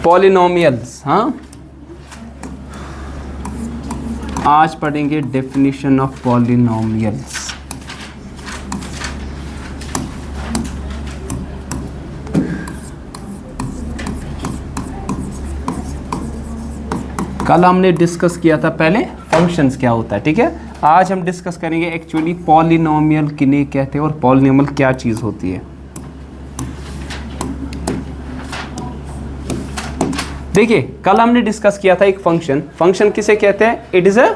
Polynomials. हाँ, आज पढ़ेंगे डेफिनेशन ऑफ पॉलिनोमियल्स। कल हमने डिस्कस किया था पहले फंक्शंस क्या होता है, ठीक है। आज हम डिस्कस करेंगे एक्चुअली पॉलिनोमियल किन्हें कहते हैं और पॉलिनोमियल क्या चीज़ होती है। देखिए, कल हमने डिस्कस किया था एक फंक्शन किसे कहते हैं? It is a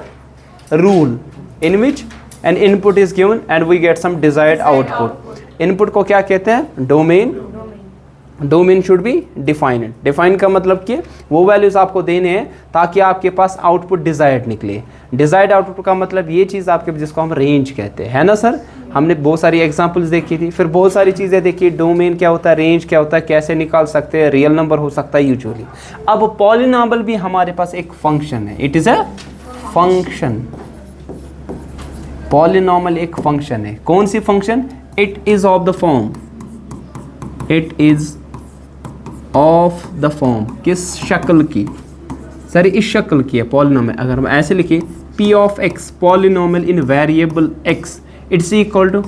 rule in which an input is given and we get some desired output. Input को क्या कहते हैं? Domain. Domain should be defined. Define का मतलब कि वो वैल्यूज आपको देने हैं ताकि आपके पास आउटपुट डिजायर्ड निकले। डिजायर्ड आउटपुट का मतलब ये चीज़ आपके, जिसको हम रेंज कहते हैं, है ना सर। हमने बहुत सारी एग्जांपल्स देखी थी, फिर बहुत सारी चीज़ें देखी, डोमेन क्या होता है, रेंज क्या होता है, कैसे निकाल सकते हैं, रियल नंबर हो सकता है यूजुअली। अब पॉलिनोमियल भी हमारे पास एक फंक्शन है, it is a function. Polynomial एक फंक्शन है। कौन सी function? It is of the form, it is of the form. किस शक्ल की? सर इस शक्ल की है पॉलिनोमियल। अगर हम ऐसे लिखें p of x polynomial in variable x, it's equal to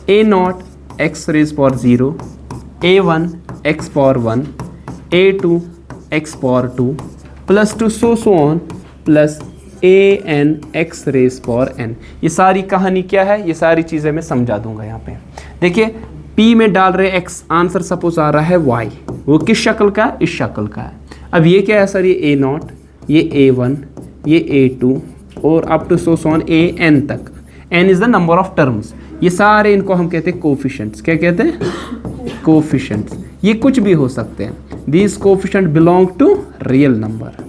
a0 x raise power 0, a1 x power 1, a2 x power 2 plus to so on plus an x raise power n। ये सारी कहानी क्या है, ये सारी चीज़ें मैं समझा दूंगा यहाँ पे। देखिए, p में डाल रहे x, आंसर सपोज आ रहा है y, वो किस शक्ल का? इस शक्ल का है। अब ये क्या है सर? ये a0, ये a1, ये a2 और up to so on an तक। n is the number of terms. ये सारे इनको हम कहते हैं कोफिशिएंट्स। क्या कहते हैं? कोफिशिएंट्स। ये कुछ भी हो सकते हैं। These coefficient belong to real number.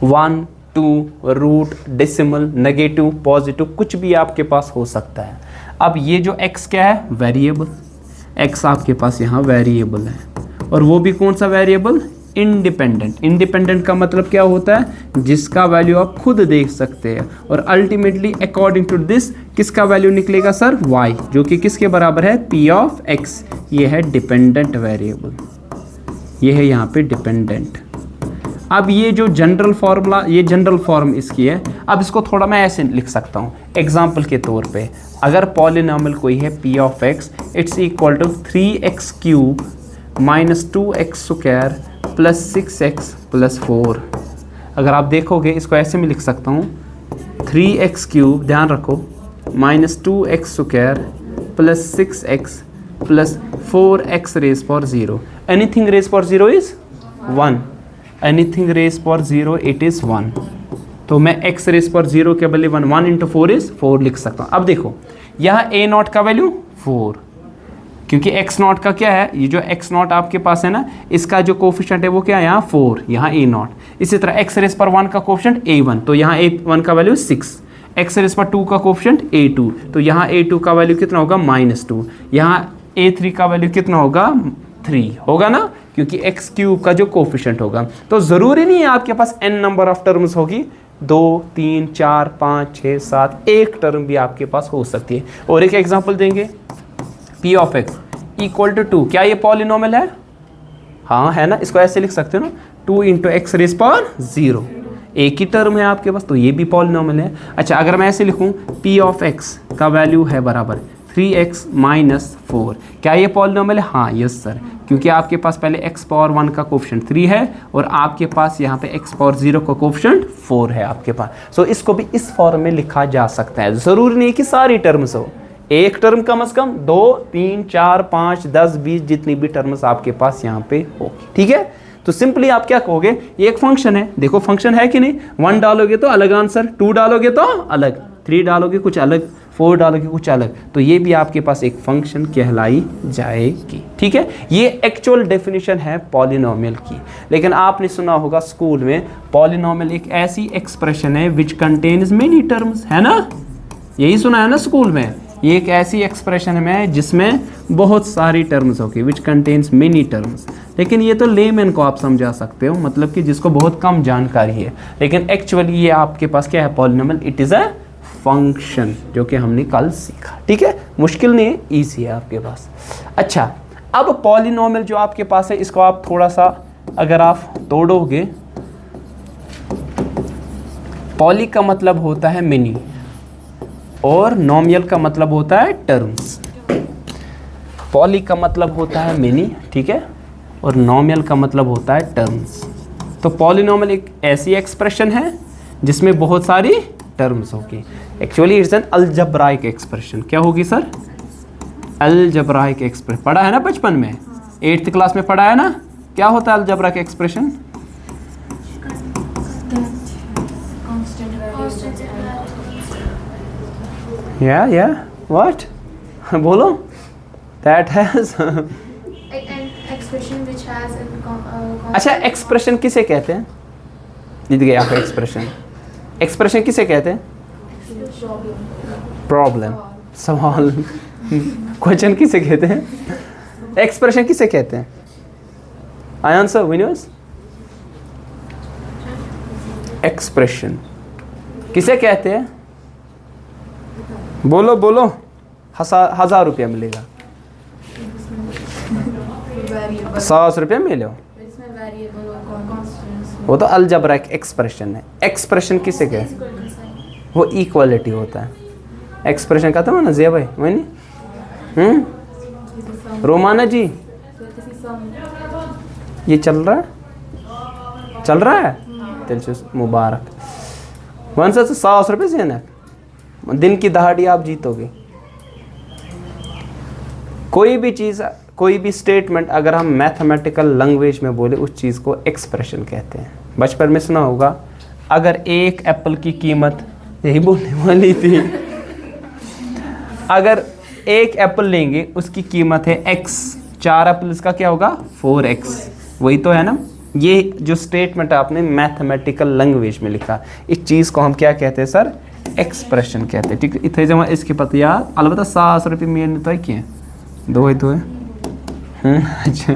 1, 2, root, decimal, negative, positive, कुछ भी आपके पास हो सकता है। अब ये जो x क्या है? वेरिएबल। x आपके पास यहाँ वेरिएबल है, और वो भी कौन सा वेरिएबल? इंडिपेंडेंट। इंडिपेंडेंट का मतलब क्या होता है? जिसका वैल्यू आप खुद देख सकते हैं, और अल्टीमेटली अकॉर्डिंग टू दिस किसका वैल्यू निकलेगा सर? y, जो कि किसके बराबर है? p of x। ये है डिपेंडेंट वेरिएबल, ये है यहाँ पे डिपेंडेंट। अब ये जो जनरल फॉर्मूला, ये जनरल फॉर्म इसकी है। अब इसको थोड़ा मैं ऐसे लिख सकता हूँ एग्जाम्पल के तौर पे। अगर पॉलिनोमियल कोई है p of x, it's equal to 3x cube minus 2x square plus 6x plus 4। अगर आप देखोगे इसको ऐसे में लिख सकता हूँ 3x क्यूब, ध्यान रखो, minus 2x square plus 6x plus 4x raise power 0। Anything raise power 0 is 1, anything raise power 0 it is 1। तो मैं x रेज पावर 0 के बदले 1 इंटू 4 इज 4 लिख सकता हूँ। अब देखो यहाँ a0 का वैल्यू 4, क्योंकि x0 का क्या है? ये जो x0 आपके पास है ना, इसका जो कोफिशिएंट है वो क्या है? यहाँ 4, यहाँ a0। इसी तरह x रेज पावर 1 का कोफिशिएंट a1, तो यहाँ a1 का वैल्यू 6। x रेज पावर 2 का कोफिशिएंट a2, तो यहाँ a2 का वैल्यू कितना होगा? -2। यहाँ a3 का वैल्यू कितना होगा? 3 होगा ना, क्योंकि x क्यूब का जो कोफिशिएंट होगा। तो ज़रूरी नहीं है आपके पास n नंबर ऑफ टर्म्स होगी, 2, 3, 4, 5, 6, 7, एक टर्म भी आपके पास हो सकती है। और एक एग्जांपल देंगे, p of x equal to 2। क्या ये पॉलिनोमियल है? हाँ है ना। इसको ऐसे लिख सकते हो ना, 2 इंटू एक्स रेज पावर 0, एक ही टर्म है आपके पास, तो ये भी पॉलिनोमियल है। अच्छा, अगर मैं ऐसे लिखूँ p ऑफ x का वैल्यू है बराबर 3x माइनस 4, क्या ये पॉलिनोमियल है? हाँ यस सर, क्योंकि आपके पास पहले x पावर 1 का कोफिशिएंट 3 है और आपके पास यहाँ पे x पावर 0 का कोफिशिएंट 4 है आपके पास। सो इसको भी इस फॉर्म में लिखा जा सकता है। ज़रूरी नहीं कि सारी टर्म्स हो, एक टर्म कम से कम 2, 3, 4, 5, 10, 20 जितनी भी टर्म्स आपके पास यहाँ पे होगी, ठीक है। तो सिंपली आप क्या कहोगे? ये एक फंक्शन है। देखो फंक्शन है कि नहीं? 1 डालोगे तो अलग आंसर, 2 डालोगे तो अलग, 3 डालोगे कुछ अलग, 4 डालोगे कुछ अलग, तो ये भी आपके पास एक फंक्शन कहलाई जाएगी, ठीक है। ये एक्चुअल डेफिनेशन है पॉलिनोमियल की। लेकिन आपने सुना होगा स्कूल में, पॉलिनोमियल एक ऐसी एक्सप्रेशन है विच कंटेन्स मेनी टर्म्स, है ना, यही सुना है ना स्कूल में। ये एक ऐसी एक्सप्रेशन है जिसमें बहुत सारी टर्म्स होगी, विच कंटेन्स मेनी टर्म्स। लेकिन ये तो लेमैन को आप समझा सकते हो, मतलब कि जिसको बहुत कम जानकारी है। लेकिन एक्चुअली ये आपके पास क्या है? Polynomial it is a function, जो कि हमने कल सीखा, ठीक है। मुश्किल नहीं है, ईजी है आपके पास। अच्छा, अब पॉलिनोमियल जो आपके पास है इसको आप थोड़ा सा अगर आप तोड़ोगे, पॉली का मतलब होता है मिनी और नॉमियल का मतलब होता है टर्म्स। पॉली का मतलब होता है मिनी, ठीक है, और नॉमियल का मतलब होता है टर्म्स। तो पॉलिनॉमियल एक ऐसी एक्सप्रेशन है जिसमें बहुत सारी टर्म्स होगी। Actually it's an algebraic expression. क्या होगी सर? Algebraic expression. पढ़ा है ना बचपन में, 8th क्लास में पढ़ा है ना, क्या होता है अलजेब्राइक एक्सप्रेशन? या व्हाट बोलो? That has expression which has अच्छा, एक्सप्रेशन किसे कहते हैं? जीत गए आप। एक्सप्रेशन, एक्सप्रेशन किसे कहते हैं? प्रॉब्लम, सवाल, क्वेश्चन किसे कहते हैं? एक्सप्रेशन किसे कहते हैं? I answer winners. एक्सप्रेशन किसे कहते हैं? बोलो बोलो। 1000 रुपया मिलेगा, 100 रुपया मिले। वो तो अलजेब्राइक एक्सप्रेशन है। एक्सप्रेशन किसे कहते हैं? वो इक्वालिटी होता है। एक्सप्रेशन कहते हो ना जिया भाई, वही नहीं? रोमाना जी, ये चल रहा है, चल रहा है, तेरे मुबारक। 100 रुपये से ना दिन की दहाड़ी आप जीतोगे। कोई भी चीज़, कोई भी स्टेटमेंट अगर हम मैथमेटिकल लैंग्वेज में बोले उस चीज़ को एक्सप्रेशन कहते हैं। बचपन में सुना होगा, अगर एक एप्पल की कीमत, यही बोलने वाली थी, अगर एक एप्पल लेंगे उसकी कीमत है x, 4 एप्पल इसका क्या होगा? 4x। वही तो है ना। ये जो स्टेटमेंट आपने मैथमेटिकल लैंग्वेज में लिखा, इस चीज़ को हम क्या कहते हैं सर? एक्सप्रेशन कहते हैं। ठीक है, इतने जमा इसके पता यार अलबत्ता 100 रुपये मेन तो है क्या दो है। अच्छा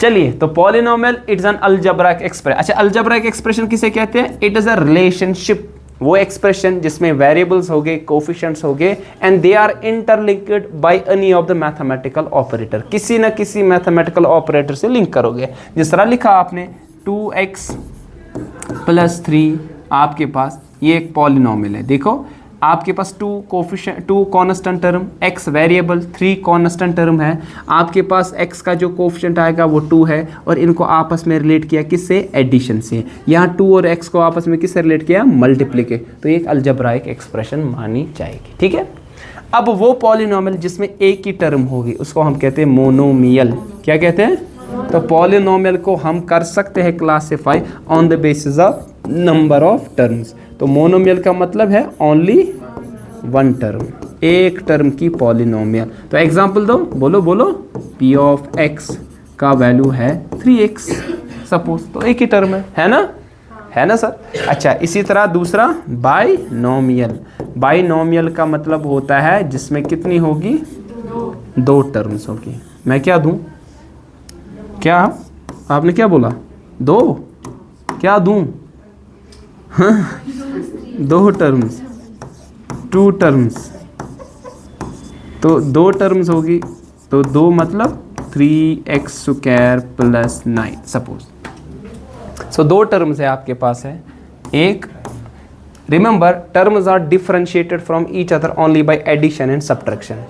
चलिए, तो polynomial it's an algebraic expression. अच्छा, अलजेब्राइक एक्सप्रेशन किसे कहते हैं? इट इज अ रिलेशनशिप, वो एक्सप्रेशन जिसमें वेरिएबल्स हो गए, कोफिशिएंट्स हो गए, and they are interlinked by any of the mathematical operator. किसी ना किसी मैथमेटिकल ऑपरेटर से लिंक करोगे। जिस तरह लिखा आपने 2x + 3, आपके पास ये एक पॉलिनोमियल है। देखो आपके पास 2 coefficient, 2 constant term, x variable, 3 constant term है। आपके पास x का जो कोफिशिएंट आएगा वो 2 है, और इनको आपस में रिलेट किया किससे? एडिशन से। यहाँ 2 और x को आपस में किससे रिलेट किया? मल्टीप्लिकेशन। तो एक अलजेब्राइक एक्सप्रेशन मानी जाएगी। ठीक है, अब वो पॉलिनोमियल जिसमें एक ही टर्म होगी उसको हम कहते हैं मोनोमियल। क्या कहते हैं? तो पॉलिनोमियल को हम कर सकते हैं classify on the basis of number of terms. तो मोनोमियल का मतलब है ओनली 1 टर्म, एक टर्म की पॉलिनोमियल। तो एग्जांपल दो, बोलो बोलो। p ऑफ x का वैल्यू है 3x सपोज, तो एक ही टर्म है ना? है ना सर? अच्छा, इसी तरह दूसरा बाइनोमियल। बाइनोमियल का मतलब होता है जिसमें कितनी होगी? 2 टर्म्स होगी। मैं क्या दूं? क्या आपने क्या बोला? 2 क्या दूं? हाँ, 2 टर्म्स, 2 टर्म्स। तो 2 टर्म्स होगी, तो 2 मतलब 3x² + 9 सपोज। सो 2 टर्म्स है आपके पास है। एक, remember terms are differentiated from each other only by addition and subtraction.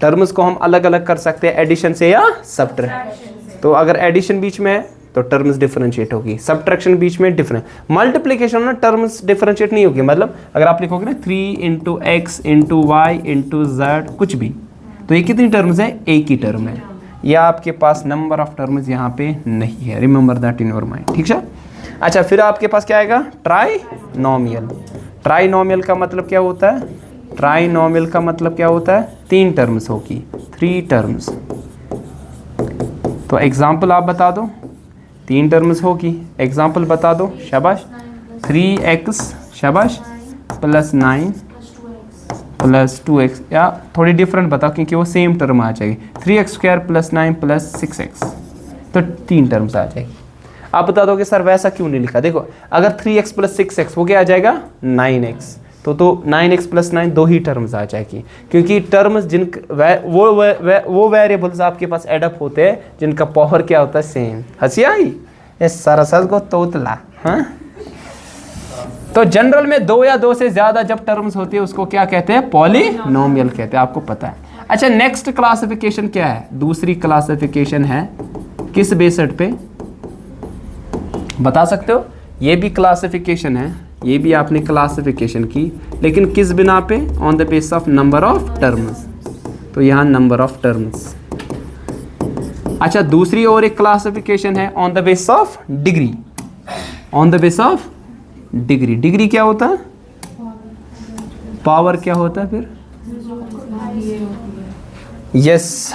Terms को हम अलग अलग कर सकते हैं एडिशन से या सब्ट्रैक्शन। तो अगर एडिशन बीच में है तो टर्म्स डिफरेंशिएट होगी, सब्ट्रैक्शन बीच में डिफरेंट, मल्टीप्लिकेशन में टर्म्स डिफरेंशिएट नहीं होगी। मतलब अगर आप लिखोगे ना 3 × x × y × z कुछ भी, तो ये कितनी टर्म्स है? एक ही टर्म है। या आपके पास नंबर ऑफ टर्म्स यहाँ पे नहीं है। Remember that in your mind. ठीक है। अच्छा, फिर आपके पास क्या आएगा? ट्राइनोमियल। ट्राइनोमियल का मतलब क्या होता है? ट्राइनोमियल का मतलब क्या होता है? 3 टर्म्स होगी, 3 टर्म्स। तो एग्जाम्पल आप बता दो। 3 टर्म्स होगी, एग्जाम्पल बता दो। शाबाश। 3x शाबाश + 9 + 2x, या थोड़ी डिफरेंट बताओ क्योंकि वो सेम टर्म आ जाएगी। 3x² + 9 + 6x, तो 3 टर्म्स आ जाएगी। आप बता दोगे सर वैसा क्यों नहीं लिखा? देखो, अगर 3x + 6x वो क्या आ जाएगा? 9x। तो 9x + 9 दो ही टर्म्स आ जाएगी, क्योंकि टर्म्स वो वेरिएबल्स आपके पास एडअप होते हैं जिनका पावर क्या होता है, सेम। हंसी आई ये सरसद को तोतला। हाँ, तो जनरल में दो या दो से ज्यादा जब टर्म्स होती है उसको क्या कहते हैं, पॉलिनोमियल कहते हैं, आपको पता है। अच्छा, नेक्स्ट क्लासिफिकेशन क्या है, दूसरी क्लासिफिकेशन है किस बेसिस पे, बता सकते हो? ये भी क्लासिफिकेशन है, ये भी आपने क्लासिफिकेशन की, लेकिन किस बिना पे, on the base of number of terms. तो यहाँ नंबर ऑफ टर्म्स। अच्छा, दूसरी और एक क्लासिफिकेशन है on the base of degree. On the base of degree, degree क्या होता है, पावर क्या होता है फिर, yes,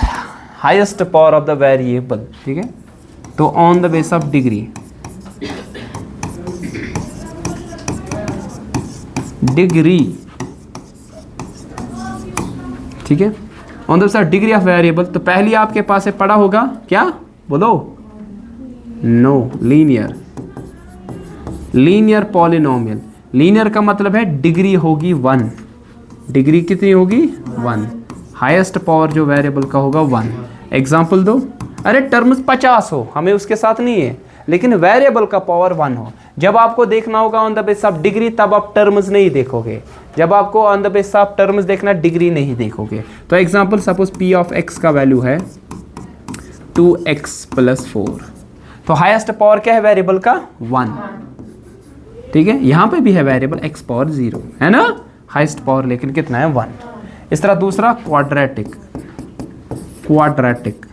highest power of the variable. ठीक है, तो on the base of degree, degree, ठीक है, on the base of degree of variable. तो पहली आपके पास है पढ़ा होगा क्या, बोलो, no, linear, linear polynomial. Linear का मतलब है डिग्री होगी 1, डिग्री कितनी होगी 1, हाईएस्ट पावर जो वेरिएबल का होगा 1। एग्जांपल दो, अरे टर्म्स 50 हो, हमें उसके साथ नहीं है, लेकिन वेरिएबल का पावर 1 हो। जब आपको देखना होगा on the base of degree, तब आप टर्म्स नहीं देखोगे, जब आपको on the base of terms देखना, डिग्री नहीं देखोगे। तो example, suppose p of x का वैल्यू है 2x + 4, तो हाईएस्ट पावर क्या है वेरिएबल का, 1। ठीक है, यहाँ पे भी है वेरिएबल x पावर 0 है ना, हाईएस्ट पावर लेकिन कितना है, 1। इस तरह दूसरा क्वाड्रेटिक, क्वाड्रेटिक,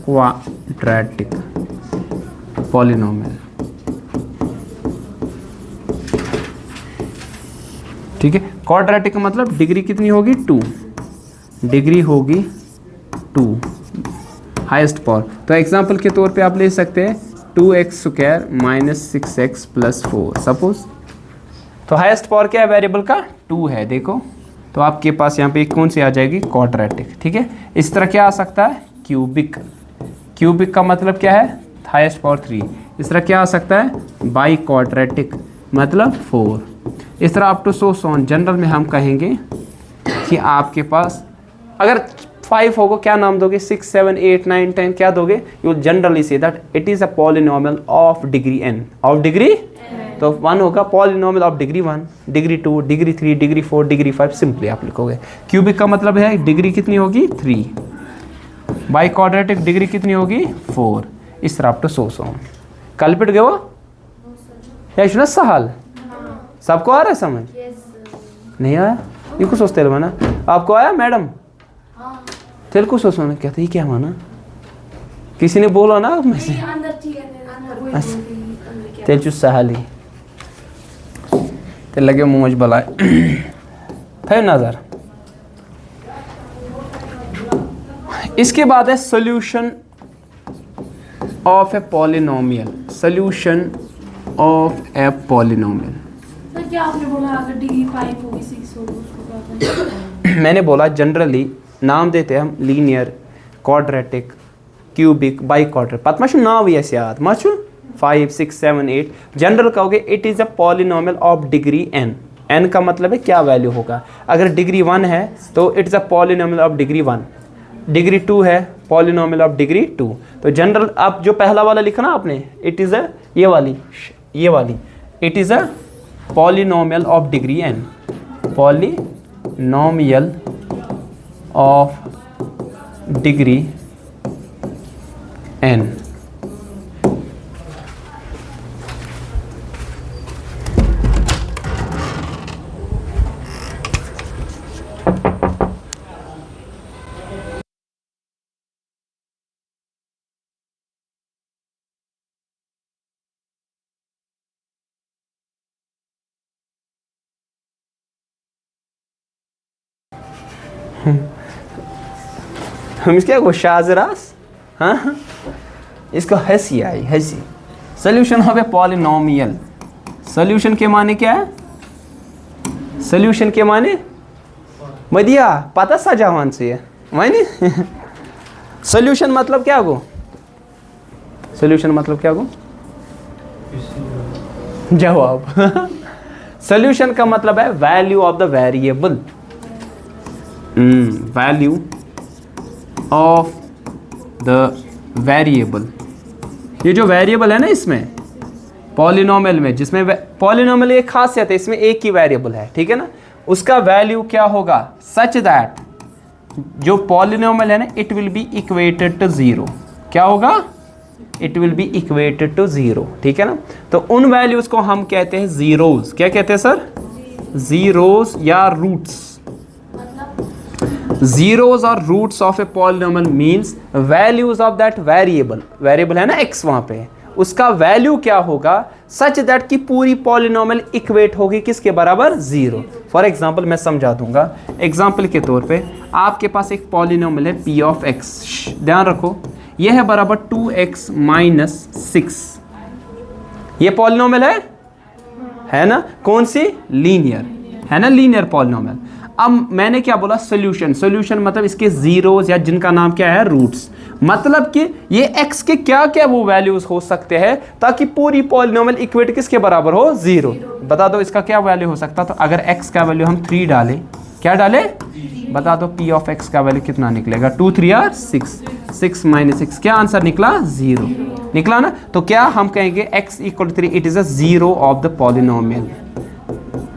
क्वाड्रेटिक पॉलिनोमियल। ठीक है, क्वाड्रेटिक का मतलब डिग्री कितनी होगी, 2, डिग्री होगी 2, हाईएस्ट पावर। तो एग्जांपल के तौर पे आप ले सकते हैं 2x² - 6x + 4 सपोज। तो हाईएस्ट पावर क्या है वेरिएबल का, 2 है, देखो। तो आपके पास यहाँ पे कौन सी आ जाएगी, क्वाड्रेटिक। ठीक है, इस तरह क्या आ सकता है, क्यूबिक, क्यूबिक का मतलब क्या है, हाईएस्ट पावर 3। इस तरह क्या आ सकता है, बाई क्वाड्रेटिक मतलब 4। इस तरह up to so on. General में हम कहेंगे कि आपके पास अगर 5 होगा क्या नाम दोगे, 6, 7, 8, 9, 10 क्या दोगे, you generally say that it is a polynomial of degree n, of degree, तो 1 होगा polynomial of degree 1, degree 2, degree 3, degree 4, degree 5, simply आप लिखोगे। क्यूबिक का मतलब है डिग्री कितनी होगी, 3, बाई क्वाड्रेटिक डिग्री कितनी होगी, 4। इस तरह अप टू सो ऑन। कल्पिट गए वो या सुना सहाल, सबको आ रहा है समझ, नहीं आया, ये कुछ सोचते ना, आपको आया मैडम, तेरे को सोचना कहते ही क्या माना, किसी ने बोला ना में से, तेल चुस सहाली तेल लगे मुझ बलाए थे नजर। इसके बाद है solution of a polynomial, solution of a polynomial. तो क्या आपने बोला अगर डिग्री 5 होगी 6 होगी उसको क्या करना? मैंने बोला जनरली नाम देते हैं हम linear, quadratic, cubic, by quadratic, पता मशू नाम ही ऐसे याद मशू 5, 6, 7, 8। जनरल कहोगे it is a polynomial of degree n, n का मतलब है क्या वैल्यू होगा। अगर डिग्री 1 है तो it's a polynomial of degree 1, degree 2 है पॉलिनोमियल ऑफ डिग्री 2। तो जनरल आप जो पहला वाला लिखा ना आपने, इट इज़ अ ये वाली it is a polynomial of degree n, polynomial of degree n। हम इसके को शाजरास, हाँ इसको हंसी आई, हंसी। सोल्यूशन हो गया पॉलिनोमियल। सोल्यूशन के माने क्या है, सोल्यूशन के माने मदिया पता सजावान से है माने सोल्यूशन मतलब क्या गो, सोल्यूशन मतलब क्या गो, जवाब सोल्यूशन का मतलब है value of the variable, value of the variable. ये जो वेरिएबल है ना इसमें पॉलिनोमियल में, जिसमें पॉलिनोमियल एक खासियत है, इसमें एक ही वेरिएबल है, ठीक है ना, उसका वैल्यू क्या होगा, सच दैट जो पॉलिनोमियल है ना it will be equated to zero. क्या होगा, it will be equated to zero, ठीक है ना। तो उन वैल्यूज को हम कहते हैं जीरोस। क्या कहते हैं सर, जीरोस या roots. zeros or roots of a polynomial means values of that variable है ना x वहाँ पे, उसका वैल्यू क्या होगा सच दैट कि पूरी पॉलिनोमियल इक्वेट होगी किसके बराबर, जीरो। फॉर एग्जांपल मैं समझा दूंगा, एग्जांपल के तौर पे आपके पास एक पॉलिनोमियल है p ऑफ x, ध्यान रखो यह है बराबर 2x माइनस 6। ये पॉलिनोमियल है ना, कौन सी, लीनियर है ना, लीनियर पॉलिनोमियल। अब मैंने क्या बोला, सोल्यूशन। सोल्यूशन मतलब इसके जीरोस या जिनका नाम क्या है, रूट्स। मतलब कि ये x के क्या क्या वो वैल्यूज हो सकते हैं ताकि पूरी पॉलिनोमियल इक्वेट किसके बराबर हो, जीरो। बता दो इसका क्या वैल्यू हो सकता। तो अगर x का वैल्यू हम 3 डालें, क्या डालें, बता दो p ऑफ x का वैल्यू कितना निकलेगा, 2 3 आर 6, 6 माइनस 6, क्या आंसर निकला, जीरो निकला ना। तो क्या हम कहेंगे x equal 3, it is a zero of the polynomial.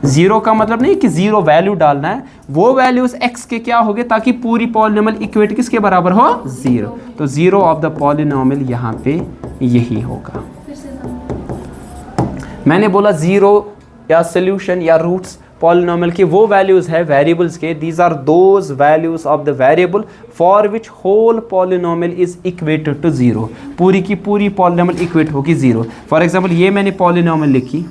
Zero का मतलब नहीं कि जीरो वैल्यू डालना है, वो वैल्यूज x के क्या होंगे ताकि पूरी पॉलिनोमियल इक्वेट किसके बराबर हो, जीरो। तो जीरो ऑफ द पॉलिनोमियल यहाँ पे यही होगा। मैंने बोला जीरो या सोल्यूशन या रूट्स पॉलिनोमियल के वो वैल्यूज है वेरिएबल्स के, these are those values of the variable for which whole polynomial is equated to zero. पूरी की पूरी पॉलिनोमियल इक्वेट होगी जीरो। फॉर एग्जाम्पल ये मैंने पॉलिनोमियल लिखी,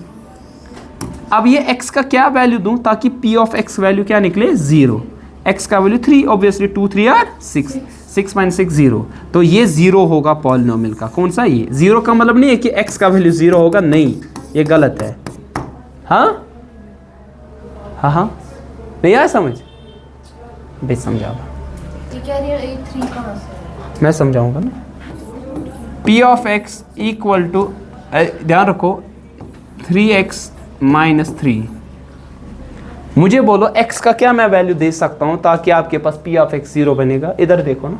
अब ये x का क्या वैल्यू दूं ताकि p ऑफ x वैल्यू क्या निकले, जीरो। x का value 3, obviously 2 3 are 6, 6 minus 6 zero. तो ये जीरो होगा पॉलिनोमियल का। कौन सा, ये जीरो का मतलब नहीं है कि x का वैल्यू जीरो होगा, नहीं, ये गलत है। हाँ हाँ हाँ, नहीं आया समझ, भाई समझाओ, मैं समझाऊंगा ना। p of x equal to, ध्यान रखो 3x माइनस 3। मुझे बोलो x का क्या मैं वैल्यू दे सकता हूं ताकि आपके पास p ऑफ x जीरो बनेगा। इधर देखो ना,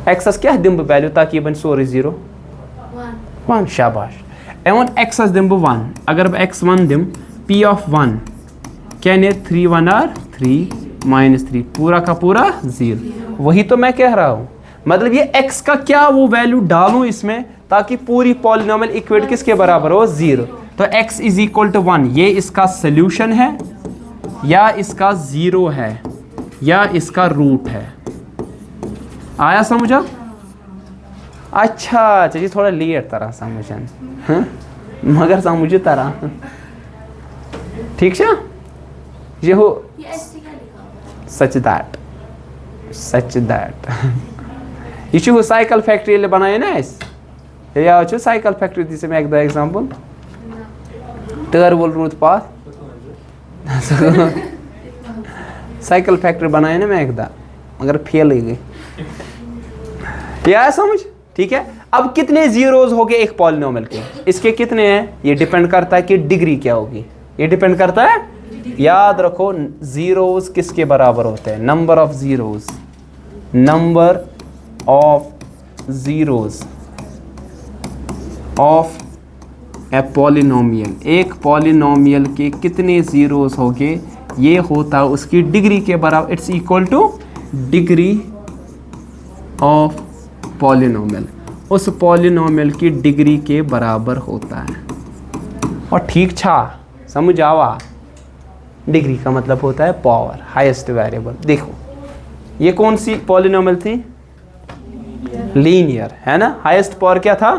x क्या दिम वैल्यू ताकि ये बन सोरी जीरो, 1, शाबाश। एवं x दिम 1, अगर x 1 दिम p ऑफ 1 क्या ने 3 1 आर 3 माइनस 3, पूरा का पूरा जीरो। वही तो मैं कह रहा हूं, मतलब ये x का क्या वो वैल्यू डालूं इसमें ताकि पूरी पॉलिनोमियल इक्वेट किसके बराबर हो, जीरो। तो x इज इक्वल टू 1, ये इसका सोल्यूशन है या इसका जीरो है या इसका रूट है। आया समझा, अच्छा चलिए थोड़ा लेट तरह समझन, मगर समझे तरह, ठीक है। ये हो सच दैट ये साइकिल फैक्ट्री बनाए ना या साइकिल फैक्ट्री दिसे मैं एक एग्जांपल टायर वोल रूट पास साइकिल फैक्ट्री बनाए ना मैं एकदा, मगर फेल ही गई। क्या समझ, ठीक है। अब कितने जीरोज हो गए एक पॉलिनोमियल के, इसके कितने हैं, ये डिपेंड करता है कि डिग्री क्या होगी, ये डिपेंड करता है। याद रखो जीरोज किसके बराबर होते हैं, number of zeros, number of zeros of a polynomial. एक पॉलिनोमियल के कितने जीरोस होंगे, ये होता है उसकी डिग्री के बराबर, it's equal two degree of polynomial, उस पॉलिनोमियल की डिग्री के बराबर होता है। और ठीक छा समझ आवा, डिग्री का मतलब होता है पावर, हाईएस्ट वेरिएबल। देखो ये कौन सी पॉलिनोमियल थी, लीनियर है ना, हाईएस्ट पावर क्या था,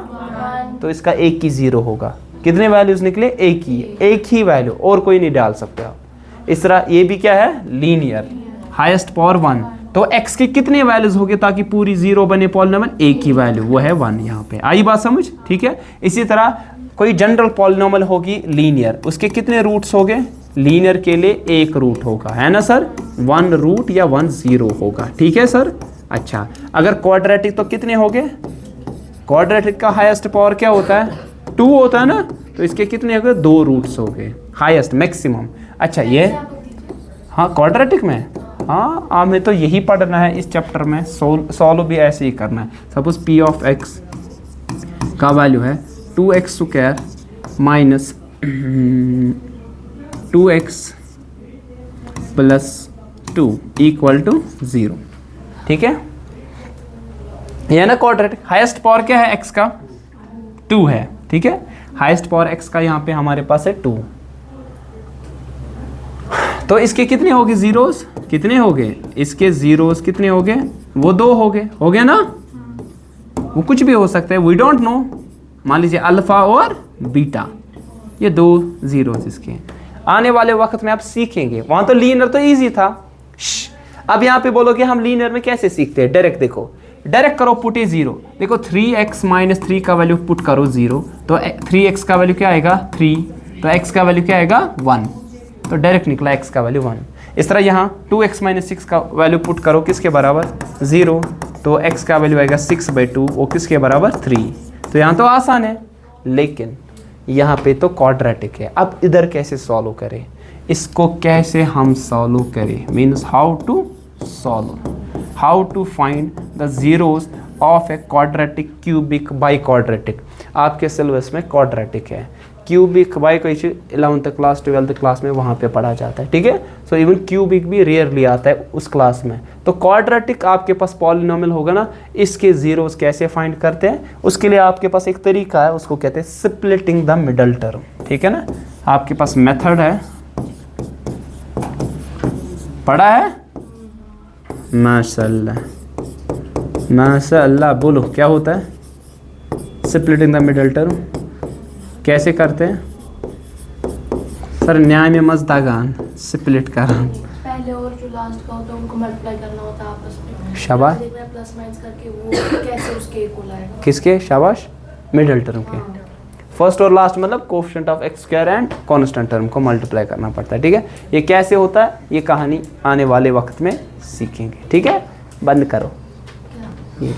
तो इसका एक ही जीरो होगा। कितने वैल्यूज निकले, एक ही वैल्यू, और कोई नहीं डाल सकते आप। इस तरह ये भी क्या है, लीनियर, हाईएस्ट पावर 1। तो x के कितने वैल्यूज होंगे ताकि पूरी जीरो बने पॉलिनोमियल, एक ही वैल्यू, वो है 1। यहाँ पे आई बात समझ, ठीक है। इसी तरह कोई जनरल पॉलिनोमियल होगी लीनियर, उसके कितने रूट्स होंगे, लीनियर के लिए एक रूट होगा, है ना सर, 1 रूट या 1 जीरो होगा, ठीक है सर। अच्छा, अगर क्वाड्रेटिक तो कितने हो गए, क्वाड्रेटिक का हाईएस्ट पावर क्या होता है, 2 होता है ना, तो इसके कितने हो गए, 2 रूट्स हो गए। Highest maximum. अच्छा ये हाँ क्वाड्रेटिक में, हाँ हमें तो यही पढ़ना है इस चैप्टर में, सॉल्व भी ऐसे ही करना है। सपोज पी ऑफ एक्स का वैल्यू है 2x² minus 2x plus 2 equal to 0, ठीक है। यह ना क्वाड्रेटिक, हाईएस्ट पावर क्या है x का 2 है, ठीक है। हाईएस्ट पावर x का यहाँ पे हमारे पास है 2, तो इसके कितने हो गए जीरोस, कितने हो गए इसके जीरोस, कितने हो गए वो 2 हो गए ना, वो कुछ भी हो सकता है, वी डोंट नो। मान लीजिए अल्फा और बीटा, ये 2 जीरोस इसके। आने वाले वक्त में आप सीखेंगे, वहां तो लीनियर तो इजी था। अब यहाँ पे बोलोगे हम लीनियर में कैसे सीखते हैं, डायरेक्ट देखो, डायरेक्ट करो पुट ए 0। देखो 3x माइनस 3 का वैल्यू पुट करो 0, तो 3x का वैल्यू क्या आएगा 3, तो x का वैल्यू क्या आएगा 1, तो डायरेक्ट निकला x का वैल्यू 1। इस तरह यहाँ 2x माइनस 6 का वैल्यू पुट करो किसके बराबर 0, तो x का वैल्यू आएगा 6/2, वो किसके बराबर 3। तो यहाँ तो आसान है, लेकिन यहाँ पे तो क्वाड्रेटिक है। अब इधर कैसे सॉल्व करें, इसको कैसे हम सॉल्व करें, means how to solve, how to find the zeros of a quadratic cubic biquadratic. आपके सिलेबस में क्वाड्रेटिक है, क्यूबिक बाई कोई चीज़ 11th क्लास 12th क्लास में वहाँ पे पढ़ा जाता है, ठीक है। सो इवन क्यूबिक भी रेयरली आता है उस क्लास में। तो क्वाड्रेटिक आपके पास पॉलिनोमियल होगा ना, इसके जीरोस कैसे फाइंड करते हैं, उसके लिए आपके पास एक तरीका है, उसको कहते हैं स्प्लिटिंग द मिडल टर्म, ठीक है ना। आपके पास मेथड है, पढ़ा है, माशाल्लाह माशाल्लाह। बोलो क्या होता है स्प्लिटिंग द मिडल टर्म, कैसे करते हैं सर, न्याय में मजदागान स्प्लिट कर, पहले और जो लास्ट का होता है उनको मल्टीप्लाई करना होता है आपस में, शाबाश, प्लस माइनस करके वो कैसे उसके इक्वल आएगा, किसके, शाबाश मिडल टर्म के। फर्स्ट और लास्ट मतलब coefficient of x² and constant term को मल्टीप्लाई करना पड़ता है, ठीक है। ये कैसे होता है ये कहानी आने वाले वक्त में सीखेंगे, ठीक है। बंद करो ये।